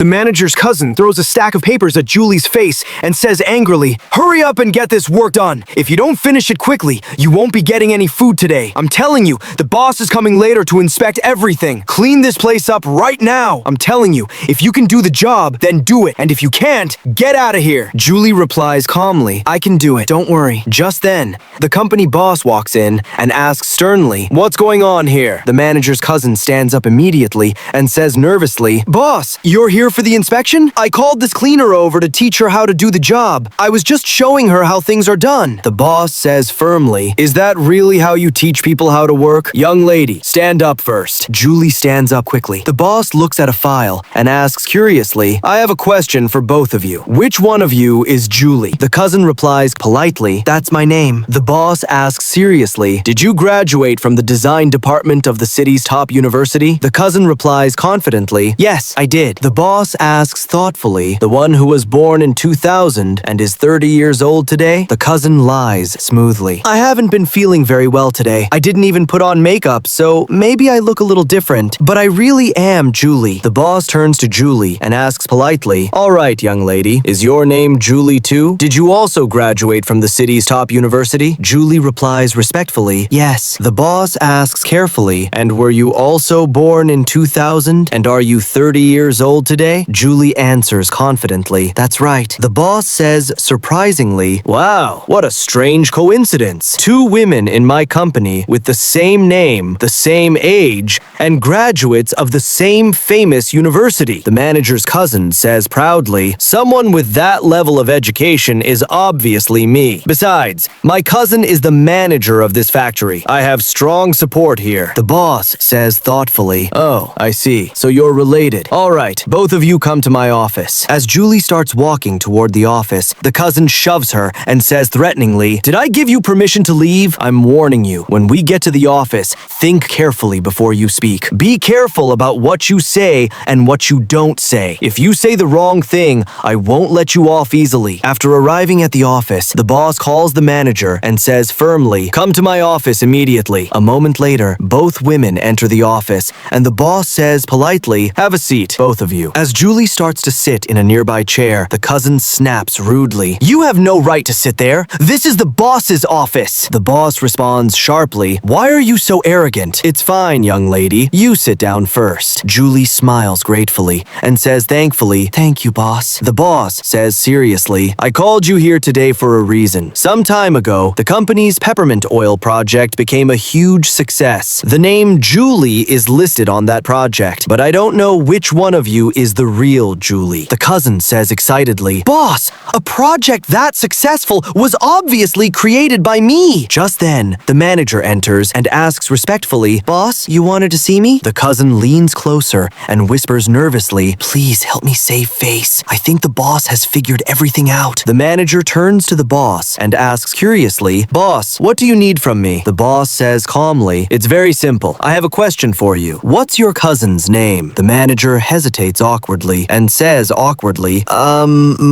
The manager's cousin throws a stack of papers at Julie's face and says angrily, "Hurry up and get this work done. If you don't finish it quickly, you won't be getting any food today. I'm telling you, the boss is coming later to inspect everything. Clean this place up right now. I'm telling you, if you can do the job, then do it. And if you can't, get out of here." Julie replies calmly, "I can do it. Don't worry." Just then, the company boss walks in and asks sternly, "What's going on here?" The manager's cousin stands up immediately and says nervously, "Boss, you're here for the inspection? I called this cleaner over to teach her how to do the job. I was just showing her how things are done." The boss says firmly, "Is that really how you teach people how to work? Young lady, stand up first." Julie stands up quickly. The boss looks at a file and asks curiously, "I have a question for both of you. Which one of you is Julie?" The cousin replies politely, "That's my name." The boss asks seriously, "Did you graduate from the design department of the city's top university?" The cousin replies confidently, "Yes, I did." The boss asks thoughtfully, "The one who was born in 2000 and is 30 years old today?" The cousin lies smoothly, "I haven't been feeling very well today. I didn't even put on makeup, so maybe I look a little different, but I really am Julie." The boss turns to Julie and asks politely, "All right, young lady, is your name Julie too? Did you also graduate from the city's top university?" Julie replies respectfully, "Yes." The boss asks carefully, "And were you also born in 2000? And are you 30 years old today?" Julie answers confidently, "That's right." The boss says surprisingly, "Wow, what a strange coincidence. Two women in my company with the same name, the same age, and graduates of the same famous university." The manager's cousin says proudly, "Someone with that level of education is obviously me. Besides, my cousin is the manager of this factory. I have strong support here." The boss says thoughtfully, "Oh, I see. So you're related. All right, both of you come to my office." As Julie starts walking toward the office, the cousin shoves her and says threateningly, "Did I give you permission to leave? I'm warning you. When we get to the office, think carefully before you speak. Be careful about what you say and what you don't say. If you say the wrong thing, I won't let you off easily." After arriving at the office, the boss calls the manager and says firmly, "Come to my office immediately." A moment later, both women enter the office, and the boss says politely, "Have a seat, both of you." As Julie starts to sit in a nearby chair, the cousin snaps rudely, "You have no right to sit there. This is the boss's office." The boss responds sharply, "Why are you so arrogant?" "It's fine, young lady. You sit down first." Julie smiles gratefully and says thankfully, "Thank you, boss." The boss says seriously, "I called you here today for a reason. Some time ago, the company's peppermint oil project became a huge success. The name Julie is listed on that project, but I don't know which one of you is the real Julie." The cousin says excitedly, "Boss, a project that successful was obviously created by me." Just then, the manager enters and asks respectfully, "Boss, you wanted to see me?" The cousin leans closer and whispers nervously, "Please help me save face. I think the boss has figured everything out." The manager turns to the boss and asks curiously, "Boss, what do you need from me?" The boss says calmly, "It's very simple. I have a question for you. What's your cousin's name?" The manager hesitates awkwardly and says awkwardly,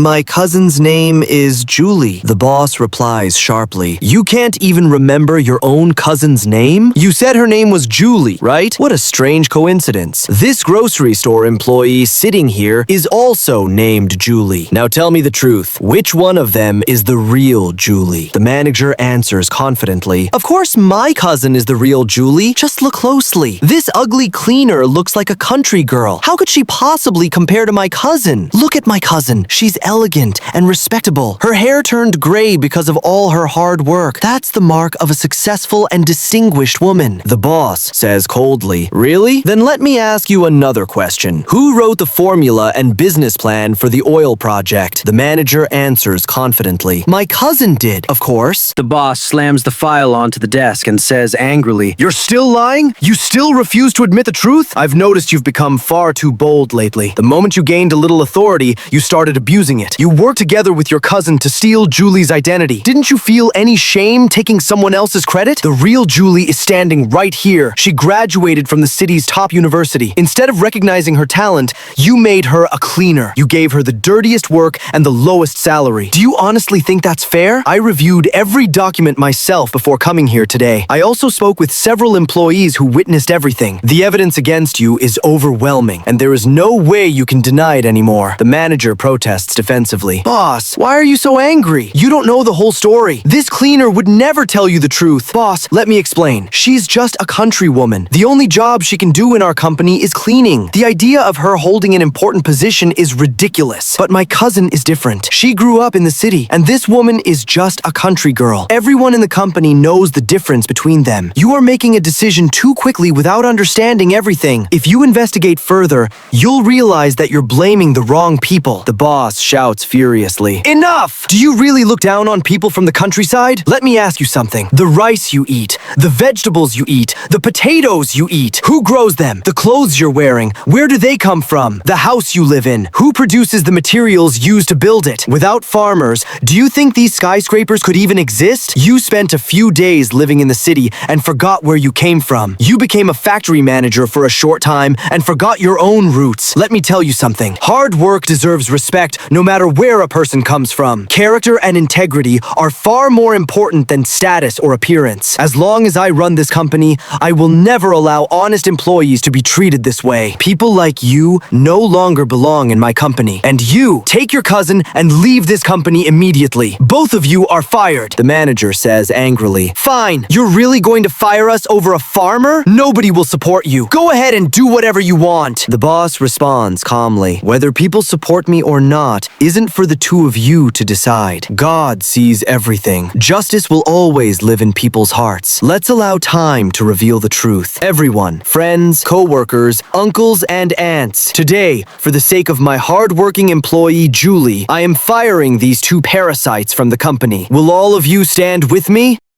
My cousin's name is Julie." The boss replies sharply, "You can't even remember your own cousin's name? You said her name was Julie, right? What a strange coincidence. This grocery store employee sitting here is also named Julie. Now tell me the truth. Which one of them is the real Julie?" The manager answers confidently, "Of course my cousin is the real Julie. Just look closely. This ugly cleaner looks like a country girl. How could she possibly compare to my cousin? Look at my cousin. She's elegant and respectable. Her hair turned gray because of all her hard work. That's the mark of a successful and distinguished woman." The boss says coldly, "Really? Then let me ask you another question. Who wrote the formula and business plan for the oil project?" The manager answers confidently, "My cousin did, of course." The boss slams the file onto the desk and says angrily, "You're still lying? You still refuse to admit the truth? I've noticed you've become far too bold lately. The moment you gained a little authority, you started abusing it. You worked together with your cousin to steal Julie's identity. Didn't you feel any shame taking someone else's credit? The real Julie is standing right here. She graduated from the city's top university. Instead of recognizing her talent, you made her a cleaner. You gave her the dirtiest work and the lowest salary. Do you honestly think that's fair? I reviewed every document myself before coming here today. I also spoke with several employees who witnessed everything. The evidence against you is overwhelming, and there is no way way you can deny it anymore. The manager protests defensively. Boss, why are you so angry? You don't know the whole story. This cleaner would never tell you the truth. Boss, let me explain. She's just a countrywoman. The only job she can do in our company is cleaning. The idea of her holding an important position is ridiculous. But my cousin is different. She grew up in the city, and this woman is just a country girl. Everyone in the company knows the difference between them. You are making a decision too quickly without understanding everything. If you investigate further, you'll realize that you're blaming the wrong people. The boss shouts furiously. Enough! Do you really look down on people from the countryside? Let me ask you something. The rice you eat, the vegetables you eat, the potatoes you eat, who grows them? The clothes you're wearing, where do they come from? The house you live in, who produces the materials used to build it? Without farmers, do you think these skyscrapers could even exist? You spent a few days living in the city and forgot where you came from. You became a factory manager for a short time and forgot your own roots. Let me tell you something. Hard work deserves respect no matter where a person comes from. Character and integrity are far more important than status or appearance. As long as I run this company, I will never allow honest employees to be treated this way. People like you no longer belong in my company. And you, take your cousin and leave this company immediately. Both of you are fired, the manager says angrily. Fine, you're really going to fire us over a farmer? Nobody will support you. Go ahead and do whatever you want. The boss responds calmly. Whether people support me or not isn't for the two of you to decide. God sees everything. Justice will always live in people's hearts. Let's allow time to reveal the truth. Everyone, friends, co-workers, uncles, and aunts. Today, for the sake of my hard-working employee, Julie, I am firing these two parasites from the company. Will all of you stand with me?